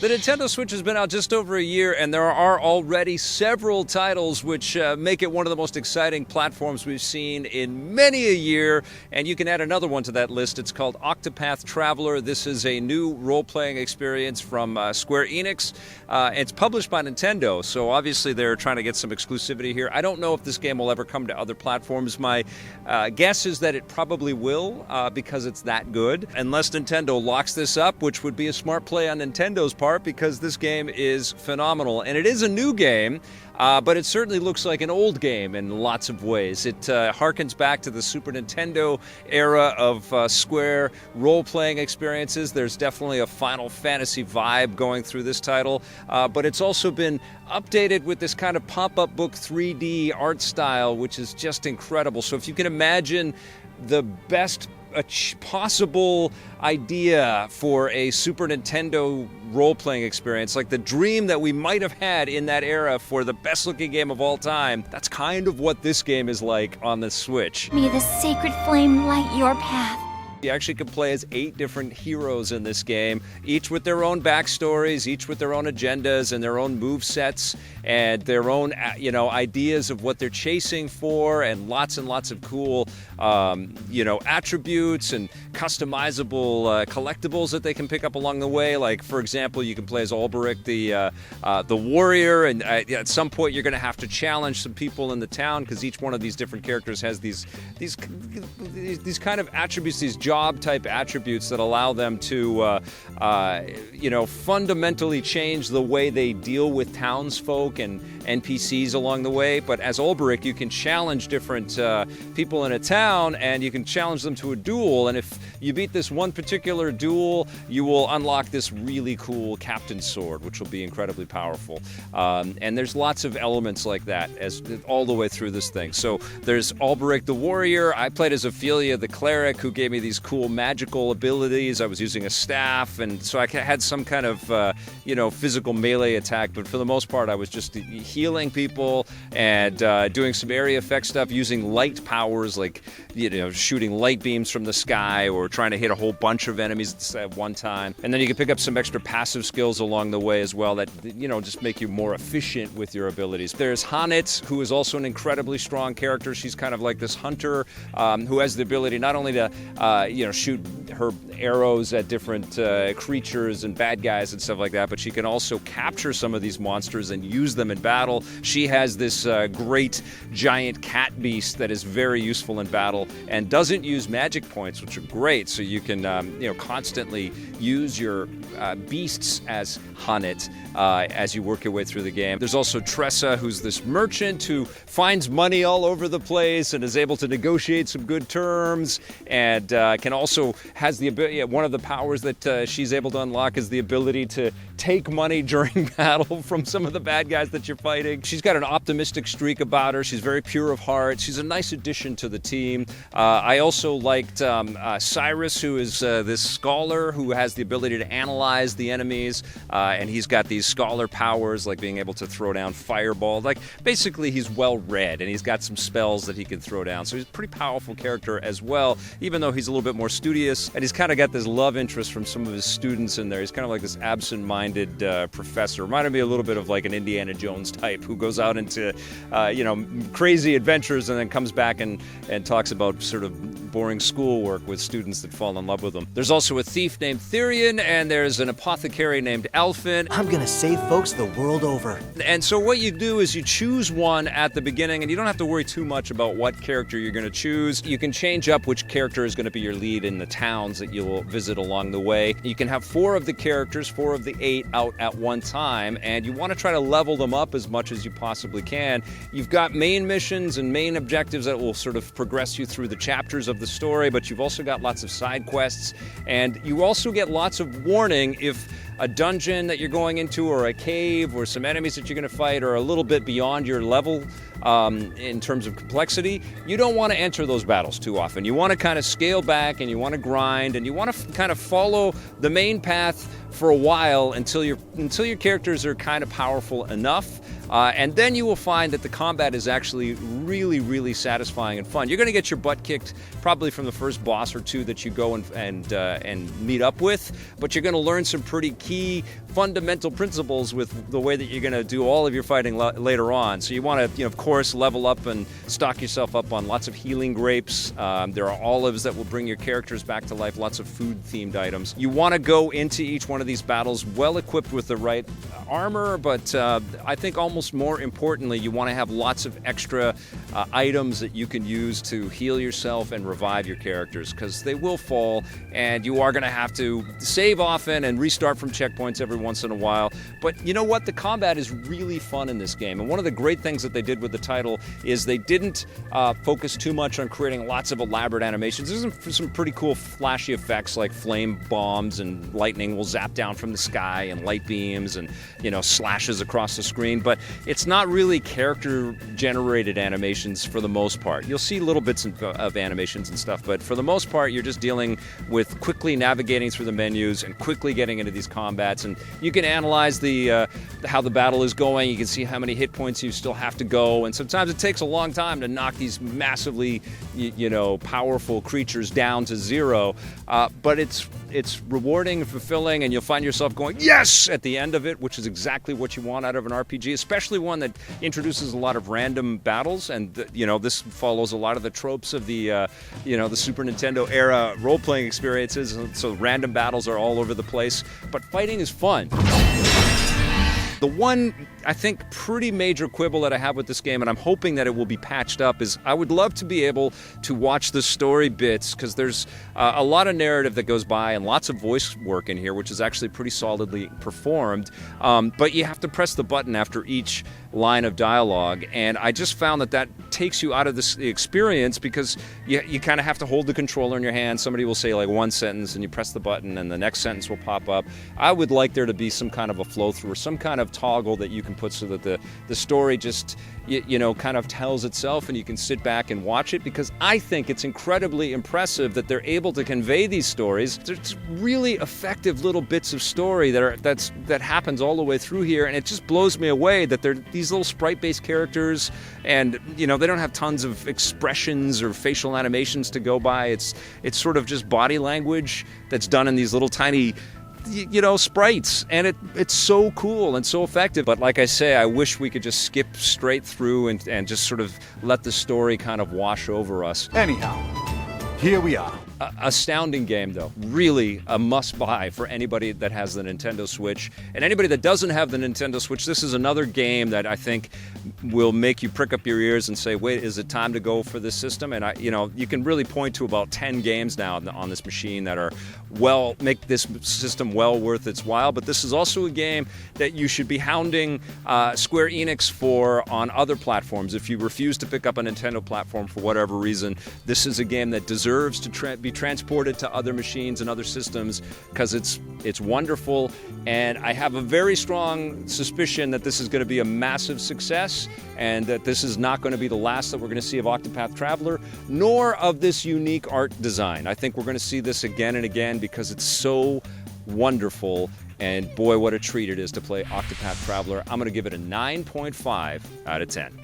The Nintendo Switch has been out just over a year, and there are already several titles which make it one of the most exciting platforms we've seen in many a year. And you can add another one to that list. It's called Octopath Traveler. This is a new role-playing experience from Square Enix. It's published by Nintendo, so obviously they're trying to get some exclusivity here. I don't know if this game will ever come to other platforms. My guess is that it probably will, because it's that good. Unless Nintendo locks this up, which would be a smart play on Nintendo's part, because this game is phenomenal. And it is a new game, but it certainly looks like an old game in lots of ways. It harkens back to the Super Nintendo era of Square role-playing experiences. There's definitely a Final Fantasy vibe going through this title, but it's also been updated with this kind of pop-up book 3D art style, which is just incredible. So if you can imagine the best possible idea for a Super Nintendo role-playing experience, like the dream that we might have had in that era for the best-looking game of all time, that's kind of what this game is like on the Switch. May the sacred flame light your path. You actually can play as 8 different heroes in this game, each with their own backstories, each with their own agendas and their own move sets and their own, ideas of what they're chasing for, and lots of cool, attributes and customizable collectibles that they can pick up along the way. Like, for example, you can play as Alberic, the warrior, and at some point you're going to have to challenge some people in the town, because each one of these different characters has these kind of attributes, these job-type attributes that allow them to, fundamentally change the way they deal with townsfolk and NPCs along the way. But as Alberic, you can challenge different people in a town, and you can challenge them to a duel. And if you beat this one particular duel, you will unlock this really cool captain's sword, which will be incredibly powerful. And there's lots of elements like that all the way through this thing. So there's Alberic the warrior. I played as Ophelia the cleric, who gave me these cool magical abilities. I was using a staff, and so I had some kind of physical melee attack, but for the most part I was just healing people and doing some area effect stuff, using light powers, like shooting light beams from the sky or trying to hit a whole bunch of enemies at one time. And then you can pick up some extra passive skills along the way as well that just make you more efficient with your abilities. There's Hanit, who is also an incredibly strong character. She's kind of like this hunter who has the ability not only to shoot her arrows at different creatures and bad guys and stuff like that, but she can also capture some of these monsters and use them in battle. She has this great giant cat beast that is very useful in battle and doesn't use magic points, which are great, so you can constantly use your beasts as Hanit as you work your way through the game. There's also Tressa, who's this merchant who finds money all over the place and is able to negotiate some good terms, and has the ability. One of the powers that she's able to unlock is the ability to take money during battle from some of the bad guys that you're fighting. She's got an optimistic streak about her. She's very pure of heart. She's a nice addition to the team. I also liked Cyrus, who is this scholar who has the ability to analyze the enemies, and he's got these scholar powers, like being able to throw down fireball. Like, basically he's well read, and he's got some spells that he can throw down, so he's a pretty powerful character as well, even though he's a little bit more studious. And he's kind of got this love interest from some of his students in there. He's kind of like this absent-minded professor. Reminded me a little bit of like an Indiana Jones type who goes out into crazy adventures and then comes back and talks about sort of boring schoolwork with students that fall in love with him. There's also a thief named Therion, and there's an apothecary named Elfin. I'm gonna save folks the world over. And so what you do is you choose one at the beginning, and you don't have to worry too much about what character you're going to choose. You can change up which character is going to be your lead in the towns that you'll visit along the way. You can have 4 of the characters, 4 of the 8 out at one time, and you want to try to level them up as much as you possibly can. You've got main missions and main objectives that will sort of progress you through the chapters of the story, but you've also got lots of side quests, and you also get lots of warning if a dungeon that you're going into, or a cave, or some enemies that you're going to fight are a little bit beyond your level in terms of complexity. You don't want to enter those battles too often. You want to kind of scale back, and you want to grind, and you want to kind of follow the main path for a while until your characters are kind of powerful enough. And then you will find that the combat is actually really, really satisfying and fun. You're going to get your butt kicked probably from the first boss or two that you go and meet up with, but you're going to learn some pretty key fundamental principles with the way that you're going to do all of your fighting later on. So you want to, of course, level up and stock yourself up on lots of healing grapes. There are olives that will bring your characters back to life, lots of food-themed items. You want to go into each one of these battles well equipped with the right armor, but I think almost more importantly, you want to have lots of extra items that you can use to heal yourself and revive your characters, because they will fall and you are going to have to save often and restart from checkpoints every once in a while. But you know what? The combat is really fun in this game, and one of the great things that they did with the title is they didn't focus too much on creating lots of elaborate animations. There's some pretty cool flashy effects like flame bombs and lightning will zap down from the sky and light beams and slashes across the screen, but it's not really character-generated animations for the most part. You'll see little bits of animations and stuff, but for the most part, you're just dealing with quickly navigating through the menus and quickly getting into these combats. And you can analyze how the battle is going. You can see how many hit points you still have to go, and sometimes it takes a long time to knock these massively, powerful creatures down to zero. But it's rewarding and fulfilling, and you'll find yourself going, yes, at the end of it, which is exactly what you want out of an RPG, especially one that introduces a lot of random battles. And this follows a lot of the tropes of the the Super Nintendo era role-playing experiences. So random battles are all over the place, but fighting is fun. The one, I think, pretty major quibble that I have with this game, and I'm hoping that it will be patched up, is I would love to be able to watch the story bits, because there's a lot of narrative that goes by and lots of voice work in here, which is actually pretty solidly performed. But you have to press the button after each line of dialogue, and I just found that takes you out of the experience, because you kind of have to hold the controller in your hand. Somebody will say like one sentence and you press the button and the next sentence will pop up. I would like there to be some kind of a flow through or some kind of toggle that you can put so that the story just kind of tells itself and you can sit back and watch it, because I think it's incredibly impressive that they're able to convey these stories. There's really effective little bits of story that happens all the way through here, and it just blows me away that they're these little sprite-based characters, and they don't have tons of expressions or facial animations to go by. It's sort of just body language that's done in these little tiny sprites, and it's so cool and so effective. But like I say, I wish we could just skip straight through and just sort of let the story kind of wash over us. Anyhow, here we are. Astounding game, though. Really a must-buy for anybody that has the Nintendo Switch. And anybody that doesn't have the Nintendo Switch, this is another game that I think will make you prick up your ears and say, wait, is it time to go for this system? And you can really point to about 10 games now on this machine that make this system well worth its while. But this is also a game that you should be hounding Square Enix for on other platforms. If you refuse to pick up a Nintendo platform for whatever reason, this is a game that deserves to be transported to other machines and other systems, because it's wonderful. And I have a very strong suspicion that this is going to be a massive success, and that this is not going to be the last that we're going to see of Octopath Traveler, nor of this unique art design. I think we're going to see this again and again, because it's so wonderful. And boy, what a treat it is to play Octopath Traveler. I'm going to give it a 9.5 out of 10.